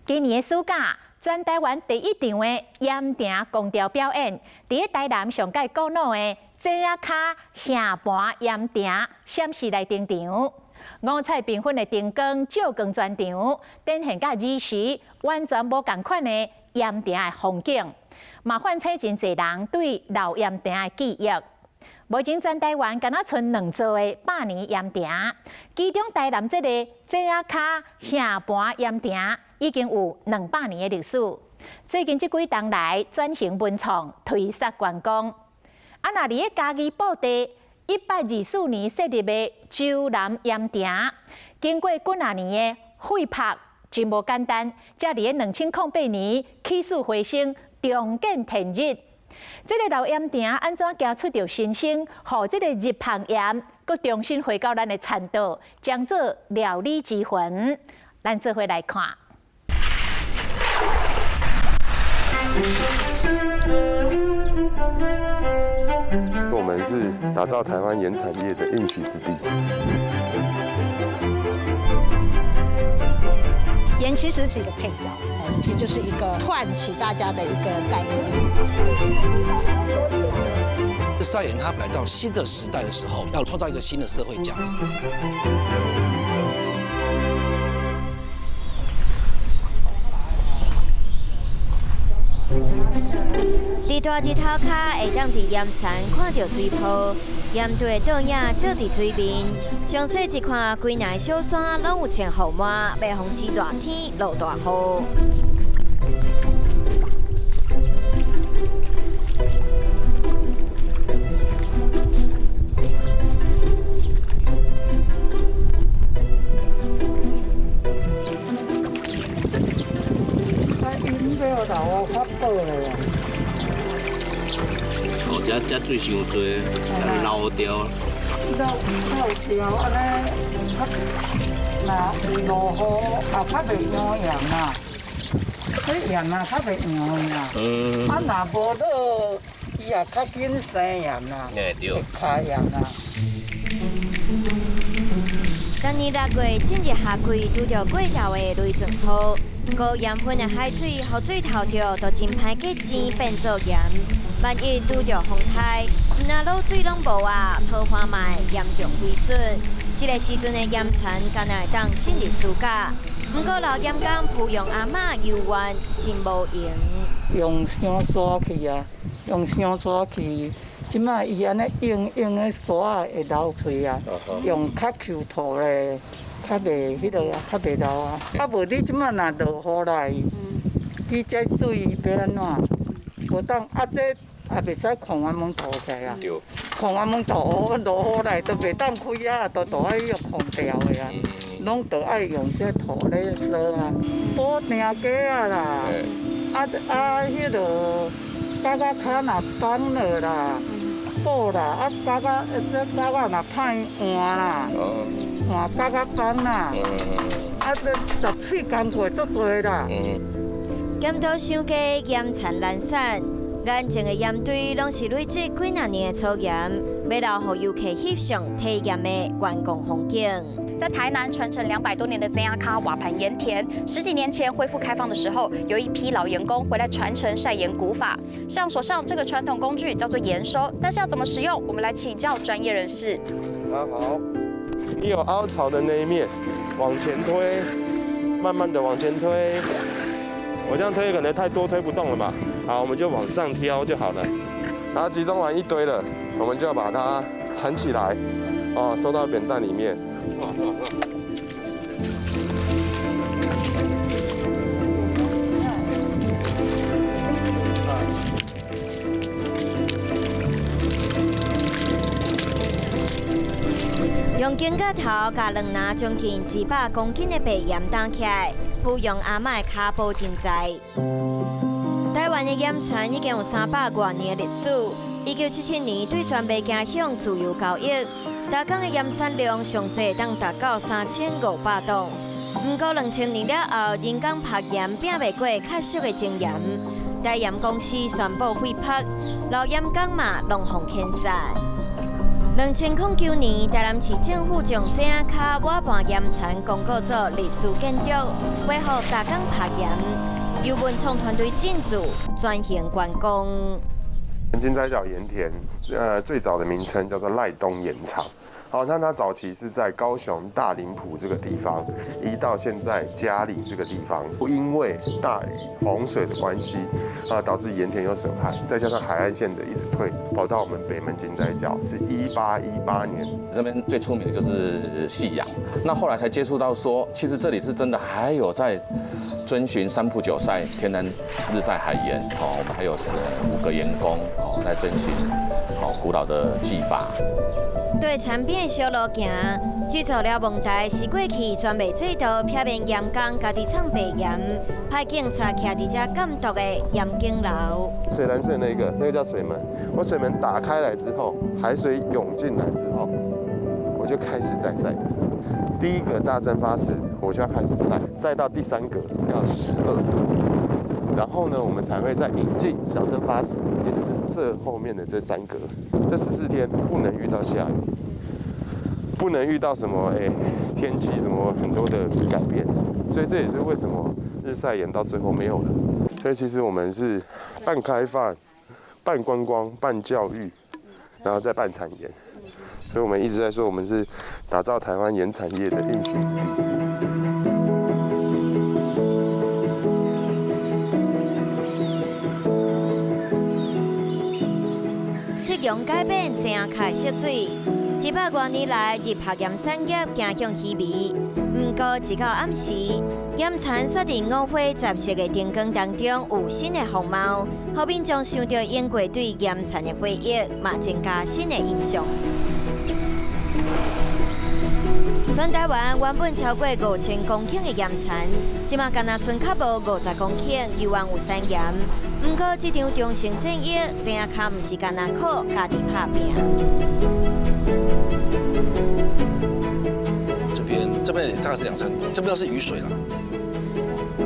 今年的暑假，全台湾第一场的盐埕公调表演，伫台南上届古老的这啊卡城盘盐埕闪示来登场。五彩缤纷的灯光照光全场，展现甲儿时完全无同款的盐埕的风景，嘛唤起真侪人对老盐埕的记忆。目前全台湾敢若剩2座的百年盐埕，其中台南这个这啊卡城盘盐埕已经有200年的历史。最近这几冬来转型文创，推杀观光。啊，那伫个嘉义布地124年设立的洲南盐埕，经过几啊年的废拍，真无简单，才伫个2008年起死回生，重建填入。这个老盐埕安怎行出着新生，互这个日拍盐佮重新回到咱的产道，将做料理之魂。咱做伙来看。我们是打造台湾盐产业的应许之地。盐其实是一个配角，其实就是一个唤起大家的一个概念。晒盐它来到新的时代的时候，要创造一个新的社会价值。伫大日头下会当伫盐田看到水泡，盐队倒影照伫水面，详细一看，规内小山拢有穿雨袜，袂风起大天落大雨。这水伤多，流掉。流掉安尼，若落雨也较袂养盐啦，迄盐啊较袂养啦。啊，若无落，伊也较紧生盐啦，会开盐啦。今年6月正日夏季，拄着过潮的雷阵雨，高盐分的海水，雨水透着都真歹结晶变做盐。万一拄着风台，若漏水拢无啊，桃花麦严重毁损。这个时阵的盐田敢若会当进入暑假，不过老盐工培养阿嬷游玩真无用。用香刷去啊，用香刷去，即摆伊安尼用的刷会流出啊，用较扣土的，较袂迄落啊，较袂流啊。啊无你即摆若落雨来，你这水要安怎？无当啊这。也袂使狂完门倒起来啊！狂完门倒落雨来都袂当开啊，都爱用空调的啊，拢都爱用这土咧烧啊，补定价啊啦，迄落甲脚若崩了啦，补啦，啊这脚若歹换啦，换脚崩啦，啊这杂碎工过足多啦。检讨上街盐田懒散。眼前的盐堆拢是累积几啊年的草盐，要留予游客翕相体验的观光风景。在台南传承200多年的曾亚卡瓦盘盐田，10几年前恢复开放的时候，有一批老盐工回来传承晒盐古法。像手上这个传统工具叫做盐收，但是要怎么使用，我们来请教专业人士。好，你有凹槽的那一面，往前推，慢慢的往前推。我这样推可能太多，推不动了嘛。好，我们就往上挑就好了。然后集中完一堆了，我们就要把它缠起来，收到扁担里面。用剪甲头甲2拿将近200公斤的白盐担起来，培养阿嬷的脚步真在。台湾的盐田已经有300多年的历史。1977年对全面家乡自由交易，大港的盐产量上济当达到3500吨。不过2000年了后，人工拍盐拼袂过确实的精盐，台盐公司宣布废拍，老盐工嘛龙凤遣散。2009年，台南市政府将井仔卡瓦盘盐田公告做历史建筑，恢复大港拍盐，由文创团队进驻专项完工。金仔角盐田，最早的名称叫做赖东盐场。好，那它早期是在高雄大林埔这个地方，移到现在嘉里这个地方。因为大雨洪水的关系，导致盐田有损害，再加上海岸线的一直退，跑到我们北门金仔角，是1818年。这边最出名的就是夕阳，那后来才接触到说，其实这里是真的还有在遵循3曝9晒天然日晒海盐，我们还有5个盐工在遵循古老的技法。对产品的小路行，制作了问题是过去专卖制度撇面盐工家己厂白盐，派警察徛伫遮监督的盐警楼。水蓝色那个叫水门。我水门打开来之后，海水涌进来之后，我就开始在晒。第一个大蒸发池我就要开始晒，晒到第3格要12度。然后呢，我们才会再引进小蒸发池，也就是这后面的这3格。这14天不能遇到下雨，不能遇到什么天气什么很多的改变，所以这也是为什么日晒盐到最后没有了。所以其实我们是半开放、半观光、半教育，然后再半产盐。所以我们一直在说，我们是打造台湾盐产业的应许之地。适用改变井仔卡色水，100多年来，伫拍盐产业走向稀微。不过，一到暗时，盐田却伫5花杂色的灯光当中有新的风貌，互民众想到英国对盐田的回忆，嘛增加新的印象。全台湾原本超过5000公顷的盐田，即马敢若剩较无50公顷，又往有产盐。不过，这场中性战役，井仔卡唔是敢若靠家己拍拼。这边也大概是2、3度，这边都是雨水了，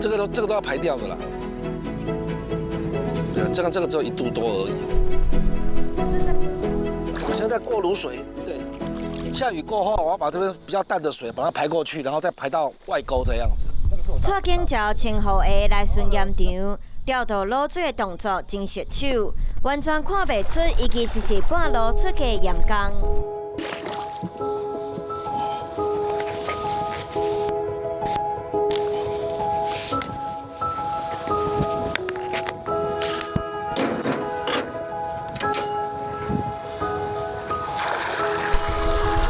这个都要排掉的啦。对啊，这个只有1度多而已。我现在过卤水，对。下雨过后，我要把这边比较淡的水把它排过去，然后再排到外沟这样子。蔡景照清河下来巡盐场，调度卤水的动作真熟手，完全看袂出伊其实是半路出家的盐工。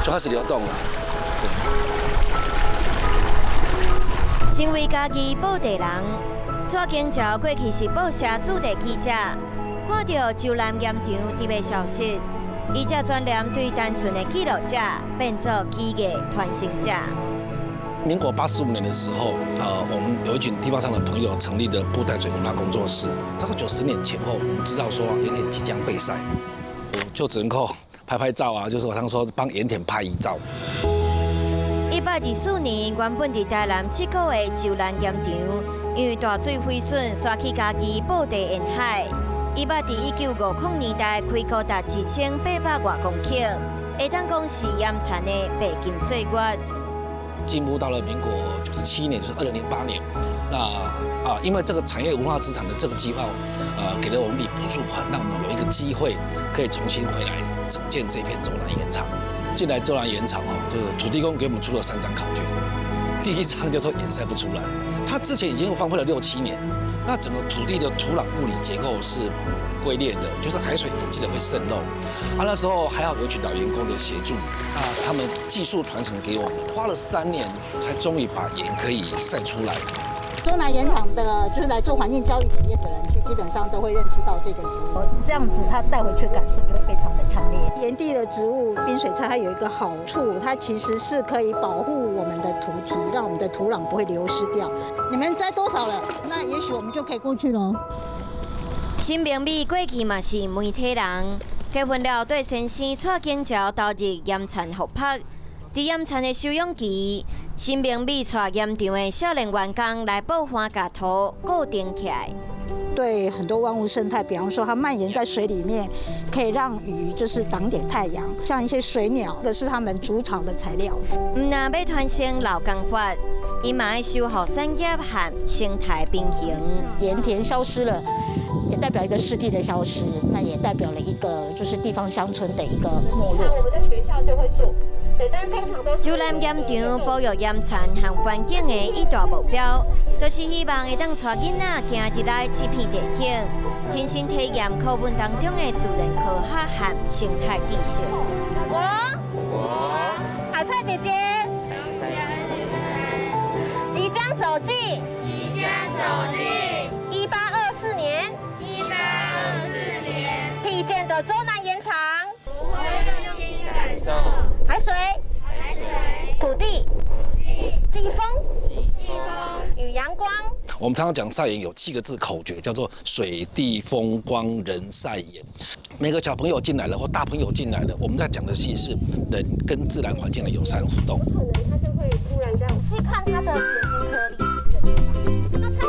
就开始流动了。身为家己报地人，蔡景照过去是报社驻地记者，看到洲南盐场伫要消失，伊才转念对单纯的记录者变作记忆传承者。民国85年的时候，我们有一群地方上的朋友成立了布袋嘴文化工作室。大概90年前后，我们知道说盐田即将废晒，就只能够拍照啊，就是我常说帮盐田拍遗照。124年，原本伫台南7个的洲南盐场，因为大水毁损，刷起家己布地沿海。伊捌伫1950年代开高达2800多公顷，会当讲是盐田的白金岁月。进步到了民国97年，就是2008年，那因为这个产业文化资产的这个计划，给了我们一笔补助款，让我们有一个机会可以重新回来整建这片洲南盐场。进来洲南盐场这个土地公给我们出了3张考卷，第1张叫做盐塞不出来，它之前已经荒废了6、7年，那整个土地的土壤物理结构是龟裂的，就是海水引进的会渗漏。那时候还好有一群老员工的协助，他们技术传承给我们，花了3年才终于把盐可以晒出来。洲南盐场的，就是来做环境教育体验的人，基本上都会认识到这个植物。这样子，他带回去感受就会非常的强烈。盐地的植物冰水菜它有一个好处，它其实是可以保护我们的土体，让我们的土壤不会流失掉。你们摘多少了？那也许我们就可以过去喽。新明美过去嘛是媒体人，结婚了对先生蔡景照投入盐田复拍。伫盐田的休养期，新明美带盐场的少年员工来报番甲土固定起来。对很多万物生态，比方说它蔓延在水里面，可以让鱼就是挡点太阳，像一些水鸟，这是它们筑巢的材料。唔但要传承老工法，伊嘛要守护产业和生态平衡。盐田消失了，也代表一个湿地的消失，那也代表了一个就是地方乡村的一个没落。我们在学校就会做。但通常都竹南盐场保育盐田和环境的一大目标，就是希望会当带囡仔行入来这片地景，亲身体验课文当中的自然科学和生态知识。我，海菜姐姐，即将走进1824年辟建的洲南盐场。我会用心感受海水、土地、季风与阳光。我们常常讲晒盐有7个字口诀，叫做水地风光人晒盐。每个小朋友进来了或大朋友进来了，我们在讲的其实是人跟自然环境的友善互动。可能他就会突然这样去看他的水晶颗粒。那他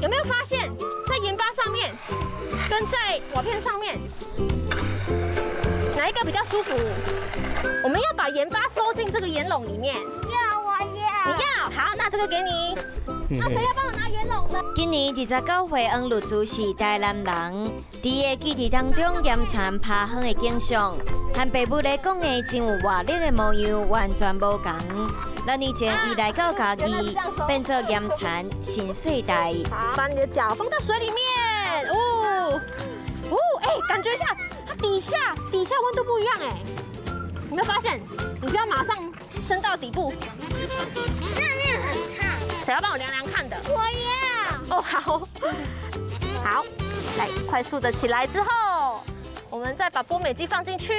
有没有发现，在盐巴上面跟在瓦片上面，哪一个比较舒服？我们要把盐巴收进这个盐笼里面。你要好，那这个给你。那谁要帮我拿圆笼呢？今年29岁黄绿珠是台南人，在个基地当中盐田爬行的景象，和爸母咧讲的真有活力的模样完全无同。6年前，伊来到嘉义，变做盐田新世代。把你的脚放到水里面，感觉一下，它底下温度不一样哎。有没有发现？你不要马上升到底部。下面很烫。谁要帮我量量看的？我要。哦，好。好，来，快速的起来之后，我们再把波美机放进去，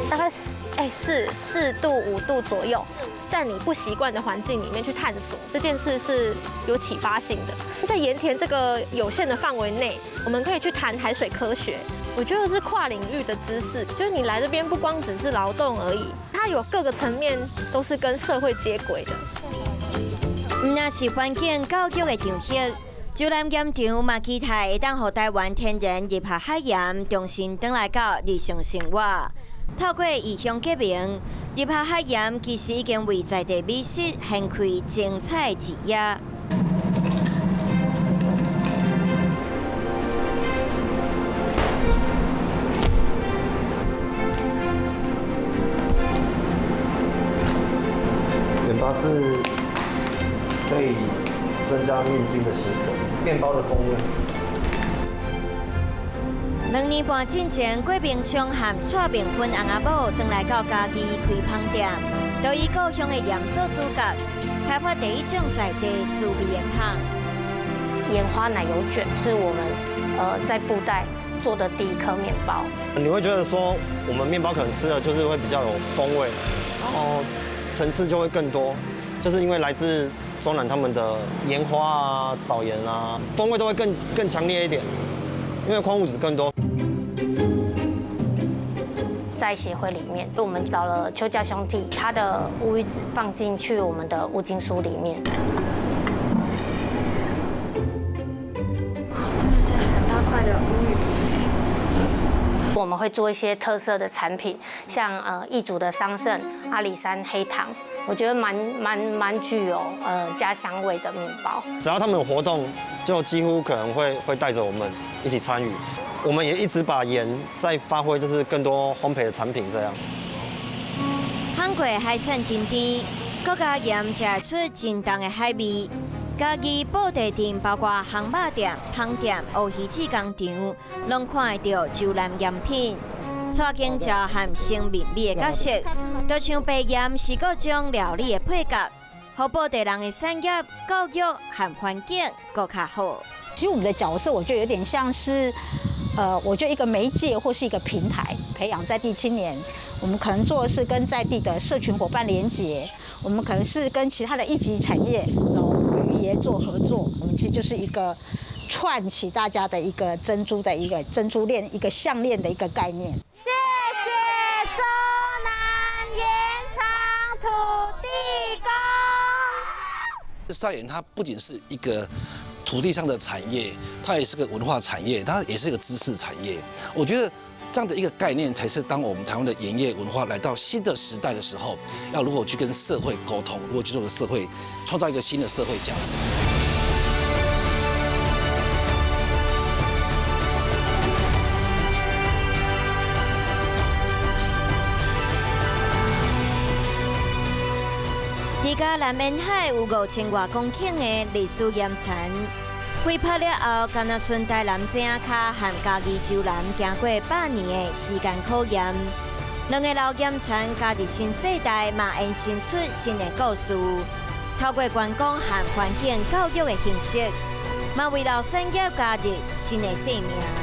大概4度5度左右。在你不习惯的环境里面去探索这件事是有启发性的。在盐田这个有限的范围内，我们可以去谈海水科学。我觉得是跨领域的知识，就是你来这边不光只是劳动而已，它有各个层面都是跟社会接轨的。那是环境教育的场域，洲南盐场嘛期待会当予台湾天然入下海盐重新转来到日常生活。透过异乡革命，入下海盐其实已经为在地美食掀开精彩之夜。盐巴是可以增加面筋的形成，面包的风味。2年半之前，郭明昌和蔡明芬翁仔某回来到嘉义开烹店，都以故乡的盐做主角，开发第一种在地滋味的香。盐花奶油卷是我们在布袋做的第一颗面包。你会觉得说，我们面包可能吃了就是会比较有风味，然后层次就会更多，就是因为来自中南他们的盐花啊、藻盐啊，风味都会更强烈一点，因为矿物质更多。在协会里面，我们找了邱家兄弟，他的乌鱼子放进去我们的乌金酥里面。真的是很大块的乌鱼子。我们会做一些特色的产品，像义煮的桑葚、阿里山黑糖，我觉得蛮具有家乡味的面包。只要他们有活动，就几乎可能会带着我们一起参与。我们也一直把盐在发挥，就是更多烘焙的产品这样。韩国海产真甜，各家盐吃出真重的海味。嘉义布袋店包括烘肉店、烹店、乌鱼子工厂，拢看得到洲南盐品。带经照和生命味的角色，就像白盐是各种料理的配角，让布袋人的产业、教育和环境更较好。其实我们的角色，我觉得有点像是。我觉得一个媒介或是一个平台，培养在地青年。我们可能做的是跟在地的社群伙伴连结，我们可能是跟其他的一级产业、渔业做合作。我们其实就是一个串起大家的一个珍珠链、一个项链的一个概念。谢谢洲南盐场土地公。晒盐它不仅是一个土地上的产业，它也是个文化产业，它也是一个知识产业。我觉得这样的一个概念，才是当我们台湾的盐业文化来到新的时代的时候，要如何去跟社会沟通，如何去做个社会创造一个新的社会价值。伫家南沿海有5000多公顷的历史盐田，开发了后，甘那剩台南井仔卡和嘉义州南经过100年的时间考验，两个老盐田加入新世代，嘛延伸出新的故事。透过观光和环境教育的形式，嘛为老产业加入新的生命。